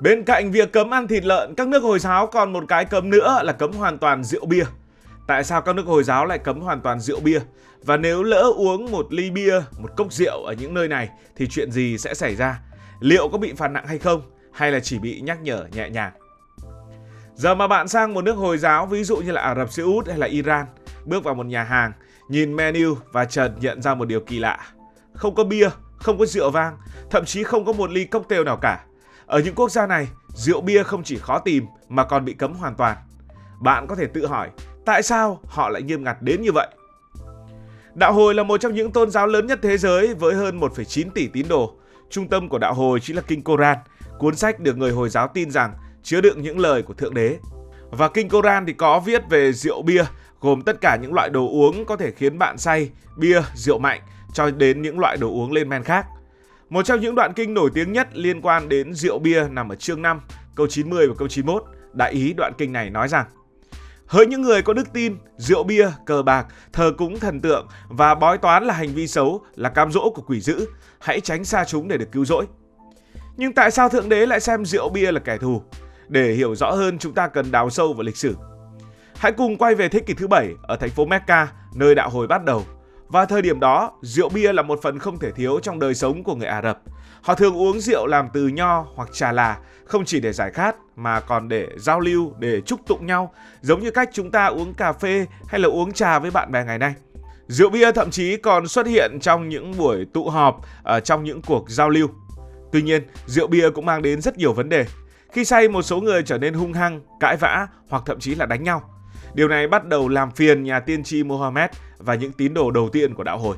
Bên cạnh việc cấm ăn thịt lợn, các nước Hồi giáo còn một cái cấm nữa là cấm hoàn toàn rượu bia. Tại sao các nước Hồi giáo lại cấm hoàn toàn rượu bia? Và nếu lỡ uống một ly bia, một cốc rượu ở những nơi này thì chuyện gì sẽ xảy ra? Liệu có bị phạt nặng hay không? Hay là chỉ bị nhắc nhở nhẹ nhàng? Giờ mà bạn sang một nước Hồi giáo, ví dụ như là Ả Rập Xê Út hay là Iran, bước vào một nhà hàng, nhìn menu và chợt nhận ra một điều kỳ lạ. Không có bia, không có rượu vang, thậm chí không có một ly cocktail nào cả. Ở những quốc gia này, rượu bia không chỉ khó tìm mà còn bị cấm hoàn toàn. Bạn có thể tự hỏi, tại sao họ lại nghiêm ngặt đến như vậy? Đạo Hồi là một trong những tôn giáo lớn nhất thế giới với hơn 1,9 tỷ tín đồ. Trung tâm của đạo Hồi chính là Kinh Koran, cuốn sách được người Hồi giáo tin rằng chứa đựng những lời của Thượng Đế. Và Kinh Koran thì có viết về rượu bia, gồm tất cả những loại đồ uống có thể khiến bạn say, bia, rượu mạnh, cho đến những loại đồ uống lên men khác. Một trong những đoạn kinh nổi tiếng nhất liên quan đến rượu bia nằm ở chương 5, câu 90 và câu 91. Đại ý đoạn kinh này nói rằng: hỡi những người có đức tin, rượu bia, cờ bạc, thờ cúng thần tượng và bói toán là hành vi xấu, là cám dỗ của quỷ dữ. Hãy tránh xa chúng để được cứu rỗi. Nhưng tại sao Thượng Đế lại xem rượu bia là kẻ thù? Để hiểu rõ hơn, chúng ta cần đào sâu vào lịch sử. Hãy cùng quay về thế kỷ thứ 7 ở thành phố Mecca, nơi đạo Hồi bắt đầu. Và thời điểm đó, rượu bia là một phần không thể thiếu trong đời sống của người Ả Rập. Họ thường uống rượu làm từ nho hoặc trà là, không chỉ để giải khát mà còn để giao lưu, để chúc tụng nhau, giống như cách chúng ta uống cà phê hay là uống trà với bạn bè ngày nay. Rượu bia thậm chí còn xuất hiện trong những buổi tụ họp, trong những cuộc giao lưu. Tuy nhiên, rượu bia cũng mang đến rất nhiều vấn đề. Khi say, một số người trở nên hung hăng, cãi vã hoặc thậm chí là đánh nhau. Điều này bắt đầu làm phiền nhà tiên tri Mohammed và những tín đồ đầu tiên của đạo Hồi.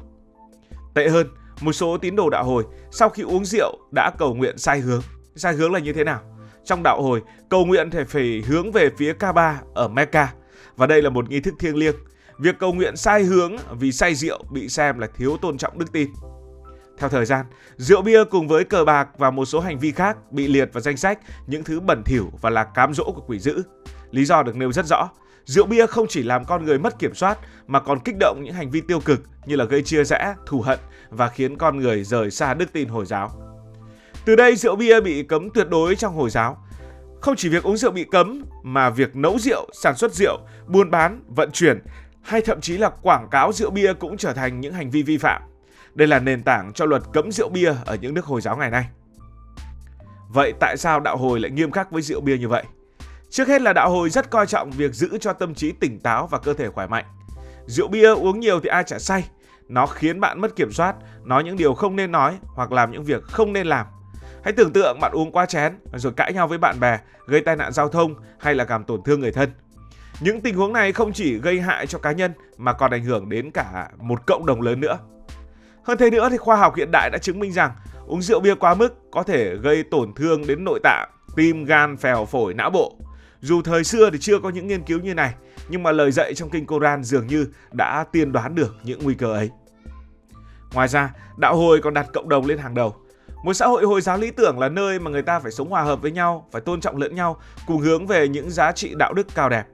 Tệ hơn, một số tín đồ đạo Hồi sau khi uống rượu đã cầu nguyện sai hướng. Sai hướng là như thế nào? Trong đạo Hồi, cầu nguyện thì phải hướng về phía Kaaba ở Mecca, và đây là một nghi thức thiêng liêng. Việc cầu nguyện sai hướng vì say rượu bị xem là thiếu tôn trọng đức tin. Theo thời gian, rượu bia cùng với cờ bạc và một số hành vi khác bị liệt vào danh sách những thứ bẩn thỉu và là cám dỗ của quỷ dữ. Lý do được nêu rất rõ. Rượu bia không chỉ làm con người mất kiểm soát mà còn kích động những hành vi tiêu cực như là gây chia rẽ, thù hận và khiến con người rời xa đức tin Hồi giáo. Từ đây, rượu bia bị cấm tuyệt đối trong Hồi giáo. Không chỉ việc uống rượu bị cấm mà việc nấu rượu, sản xuất rượu, buôn bán, vận chuyển hay thậm chí là quảng cáo rượu bia cũng trở thành những hành vi vi phạm. Đây là nền tảng cho luật cấm rượu bia ở những nước Hồi giáo ngày nay. Vậy tại sao đạo Hồi lại nghiêm khắc với rượu bia như vậy? Trước hết là đạo Hồi rất coi trọng việc giữ cho tâm trí tỉnh táo và cơ thể khỏe mạnh. Rượu bia uống nhiều thì ai chả say. Nó khiến bạn mất kiểm soát, nói những điều không nên nói hoặc làm những việc không nên làm. Hãy tưởng tượng bạn uống quá chén rồi cãi nhau với bạn bè, gây tai nạn giao thông hay là làm tổn thương người thân. Những tình huống này không chỉ gây hại cho cá nhân mà còn ảnh hưởng đến cả một cộng đồng lớn nữa. Hơn thế nữa thì khoa học hiện đại đã chứng minh rằng uống rượu bia quá mức có thể gây tổn thương đến nội tạng, tim, gan, phèo, phổi, não bộ. Dù thời xưa thì chưa có những nghiên cứu như này, nhưng mà lời dạy trong Kinh Koran dường như đã tiên đoán được những nguy cơ ấy. Ngoài ra, đạo Hồi còn đặt cộng đồng lên hàng đầu. Một xã hội Hồi giáo lý tưởng là nơi mà người ta phải sống hòa hợp với nhau, phải tôn trọng lẫn nhau, cùng hướng về những giá trị đạo đức cao đẹp.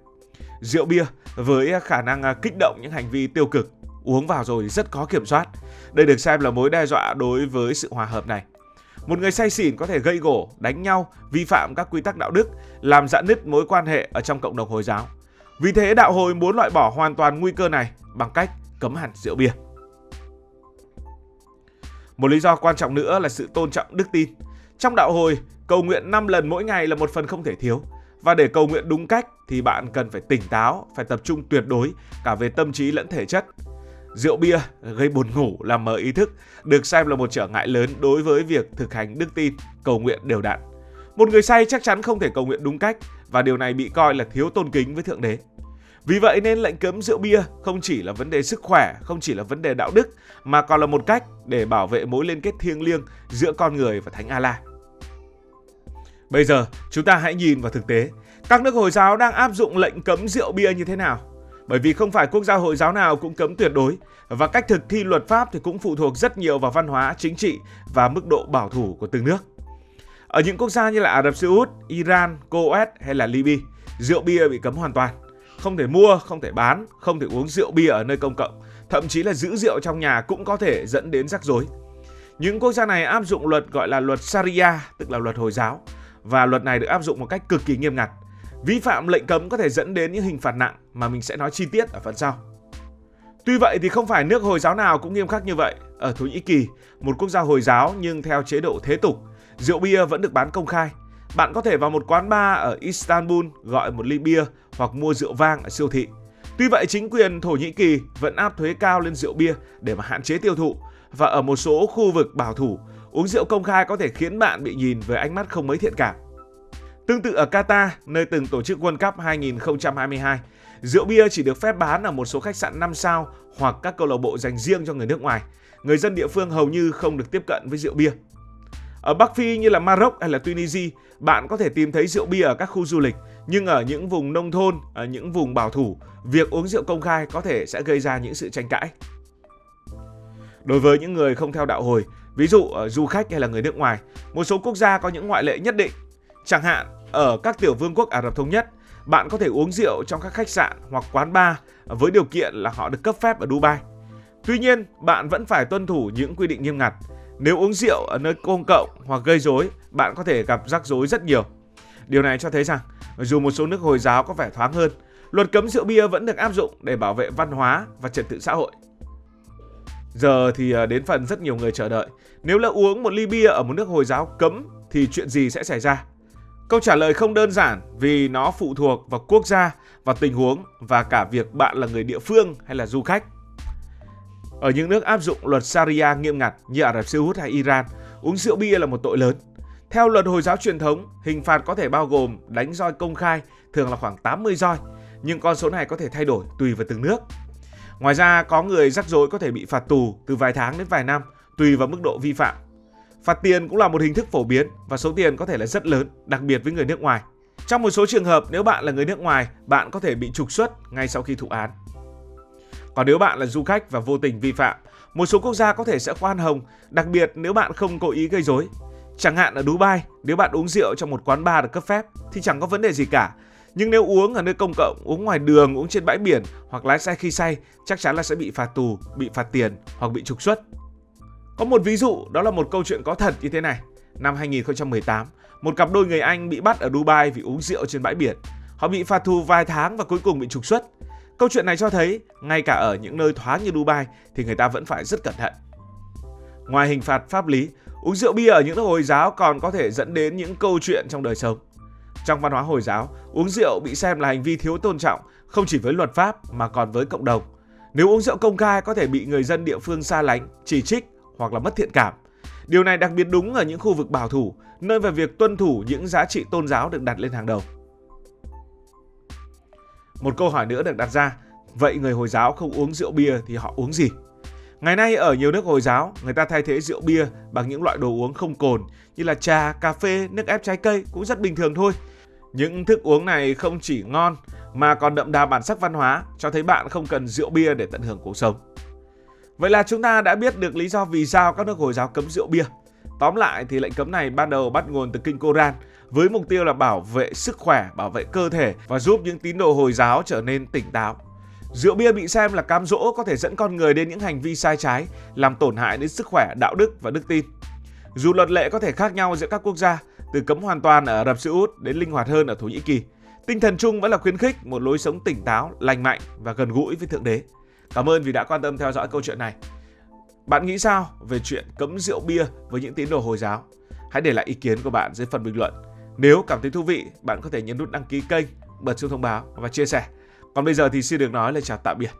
Rượu bia với khả năng kích động những hành vi tiêu cực, uống vào rồi rất khó kiểm soát. Đây được xem là mối đe dọa đối với sự hòa hợp này. Một người say xỉn có thể gây gổ, đánh nhau, vi phạm các quy tắc đạo đức, làm rạn nứt mối quan hệ ở trong cộng đồng Hồi giáo. Vì thế đạo Hồi muốn loại bỏ hoàn toàn nguy cơ này bằng cách cấm hẳn rượu bia. Một lý do quan trọng nữa là sự tôn trọng đức tin. Trong đạo Hồi, cầu nguyện 5 lần mỗi ngày là một phần không thể thiếu. Và để cầu nguyện đúng cách thì bạn cần phải tỉnh táo, phải tập trung tuyệt đối cả về tâm trí lẫn thể chất. Rượu bia gây buồn ngủ, làm mờ ý thức, được xem là một trở ngại lớn đối với việc thực hành đức tin, cầu nguyện đều đặn. Một người say chắc chắn không thể cầu nguyện đúng cách và điều này bị coi là thiếu tôn kính với Thượng Đế. Vì vậy nên lệnh cấm rượu bia không chỉ là vấn đề sức khỏe, không chỉ là vấn đề đạo đức mà còn là một cách để bảo vệ mối liên kết thiêng liêng giữa con người và Thánh Allah. Bây giờ chúng ta hãy nhìn vào thực tế, các nước Hồi giáo đang áp dụng lệnh cấm rượu bia như thế nào? Bởi vì không phải quốc gia Hồi giáo nào cũng cấm tuyệt đối và cách thực thi luật pháp thì cũng phụ thuộc rất nhiều vào văn hóa, chính trị và mức độ bảo thủ của từng nước. Ở những quốc gia như là Ả Rập Xê Út, Iran, Kuwait hay là Libya, rượu bia bị cấm hoàn toàn. Không thể mua, không thể bán, không thể uống rượu bia ở nơi công cộng, thậm chí là giữ rượu trong nhà cũng có thể dẫn đến rắc rối. Những quốc gia này áp dụng luật gọi là luật Sharia, tức là luật Hồi giáo. và luật này được áp dụng một cách cực kỳ nghiêm ngặt. Vi phạm lệnh cấm có thể dẫn đến những hình phạt nặng mà mình sẽ nói chi tiết ở phần sau. Tuy vậy thì không phải nước Hồi giáo nào cũng nghiêm khắc như vậy. Ở Thổ Nhĩ Kỳ, một quốc gia Hồi giáo nhưng theo chế độ thế tục, rượu bia vẫn được bán công khai. Bạn có thể vào một quán bar ở Istanbul gọi một ly bia hoặc mua rượu vang ở siêu thị. Tuy vậy, chính quyền Thổ Nhĩ Kỳ vẫn áp thuế cao lên rượu bia để mà hạn chế tiêu thụ. Và ở một số khu vực bảo thủ, uống rượu công khai có thể khiến bạn bị nhìn với ánh mắt không mấy thiện cảm. Tương tự ở Qatar, nơi từng tổ chức World Cup 2022, rượu bia chỉ được phép bán ở một số khách sạn 5 sao hoặc các câu lạc bộ dành riêng cho người nước ngoài. Người dân địa phương hầu như không được tiếp cận với rượu bia. Ở Bắc Phi như là Maroc hay là Tunisia, bạn có thể tìm thấy rượu bia ở các khu du lịch, nhưng ở những vùng nông thôn, ở những vùng bảo thủ, việc uống rượu công khai có thể sẽ gây ra những sự tranh cãi. Đối với những người không theo đạo Hồi, ví dụ du khách hay là người nước ngoài, một số quốc gia có những ngoại lệ nhất định. Chẳng hạn, ở các tiểu vương quốc Ả Rập Thống Nhất, bạn có thể uống rượu trong các khách sạn hoặc quán bar với điều kiện là họ được cấp phép ở Dubai. Tuy nhiên, bạn vẫn phải tuân thủ những quy định nghiêm ngặt. Nếu uống rượu ở nơi công cộng hoặc gây rối, bạn có thể gặp rắc rối rất nhiều. Điều này cho thấy rằng, dù một số nước Hồi giáo có vẻ thoáng hơn, luật cấm rượu bia vẫn được áp dụng để bảo vệ văn hóa và trật tự xã hội. Giờ thì đến phần rất nhiều người chờ đợi. Nếu là uống một ly bia ở một nước Hồi giáo cấm thì chuyện gì sẽ xảy ra? Câu trả lời không đơn giản vì nó phụ thuộc vào quốc gia, vào tình huống và cả việc bạn là người địa phương hay là du khách. Ở những nước áp dụng luật Sharia nghiêm ngặt như Ả Rập Xê Út hay Iran, uống rượu bia là một tội lớn. Theo luật Hồi giáo truyền thống, hình phạt có thể bao gồm đánh roi công khai, thường là khoảng 80 roi, nhưng con số này có thể thay đổi tùy vào từng nước. Ngoài ra, có người rắc rối có thể bị phạt tù từ vài tháng đến vài năm, tùy vào mức độ vi phạm. Phạt tiền cũng là một hình thức phổ biến và số tiền có thể là rất lớn, đặc biệt với người nước ngoài. Trong một số trường hợp, nếu bạn là người nước ngoài, bạn có thể bị trục xuất ngay sau khi thụ án. Còn nếu bạn là du khách và vô tình vi phạm, một số quốc gia có thể sẽ khoan hồng, đặc biệt nếu bạn không cố ý gây rối. Chẳng hạn ở Dubai, nếu bạn uống rượu trong một quán bar được cấp phép thì chẳng có vấn đề gì cả. Nhưng nếu uống ở nơi công cộng, uống ngoài đường, uống trên bãi biển hoặc lái xe khi say, chắc chắn là sẽ bị phạt tù, bị phạt tiền hoặc bị trục xuất. Có một ví dụ, đó là một câu chuyện có thật như thế này. Năm 2018, một cặp đôi người Anh bị bắt ở Dubai vì uống rượu trên bãi biển. Họ bị phạt tù vài tháng và cuối cùng bị trục xuất. Câu chuyện này cho thấy, ngay cả ở những nơi thoáng như Dubai thì người ta vẫn phải rất cẩn thận. Ngoài hình phạt pháp lý, uống rượu bia ở những nước Hồi giáo còn có thể dẫn đến những câu chuyện trong đời sống. Trong văn hóa Hồi giáo, uống rượu bị xem là hành vi thiếu tôn trọng, không chỉ với luật pháp mà còn với cộng đồng. Nếu uống rượu công khai có thể bị người dân địa phương xa lánh, chỉ trích hoặc là mất thiện cảm. Điều này đặc biệt đúng ở những khu vực bảo thủ, nơi mà việc tuân thủ những giá trị tôn giáo được đặt lên hàng đầu. Một câu hỏi nữa được đặt ra, vậy người Hồi giáo không uống rượu bia thì họ uống gì? Ngày nay ở nhiều nước Hồi giáo, người ta thay thế rượu bia bằng những loại đồ uống không cồn như là trà, cà phê, nước ép trái cây cũng rất bình thường thôi. Những thức uống này không chỉ ngon mà còn đậm đà bản sắc văn hóa, cho thấy bạn không cần rượu bia để tận hưởng cuộc sống. Vậy là chúng ta đã biết được lý do vì sao các nước Hồi giáo cấm rượu bia. Tóm lại thì lệnh cấm này ban đầu bắt nguồn từ kinh Koran với mục tiêu là bảo vệ sức khỏe, bảo vệ cơ thể và giúp những tín đồ Hồi giáo trở nên tỉnh táo. Rượu bia bị xem là cám dỗ có thể dẫn con người đến những hành vi sai trái, làm tổn hại đến sức khỏe, đạo đức và đức tin. Dù luật lệ có thể khác nhau giữa các quốc gia, từ cấm hoàn toàn ở Ả Rập Xê Út đến linh hoạt hơn ở Thổ Nhĩ Kỳ, tinh thần chung vẫn là khuyến khích một lối sống tỉnh táo, lành mạnh và gần gũi với Thượng Đế. Cảm ơn vì đã quan tâm theo dõi câu chuyện này. Bạn nghĩ sao về chuyện cấm rượu bia với những tín đồ Hồi giáo? Hãy để lại ý kiến của bạn dưới phần bình luận. Nếu cảm thấy thú vị, bạn có thể nhấn nút đăng ký kênh, bật chuông thông báo và chia sẻ. Còn bây giờ thì xin được nói lời chào tạm biệt.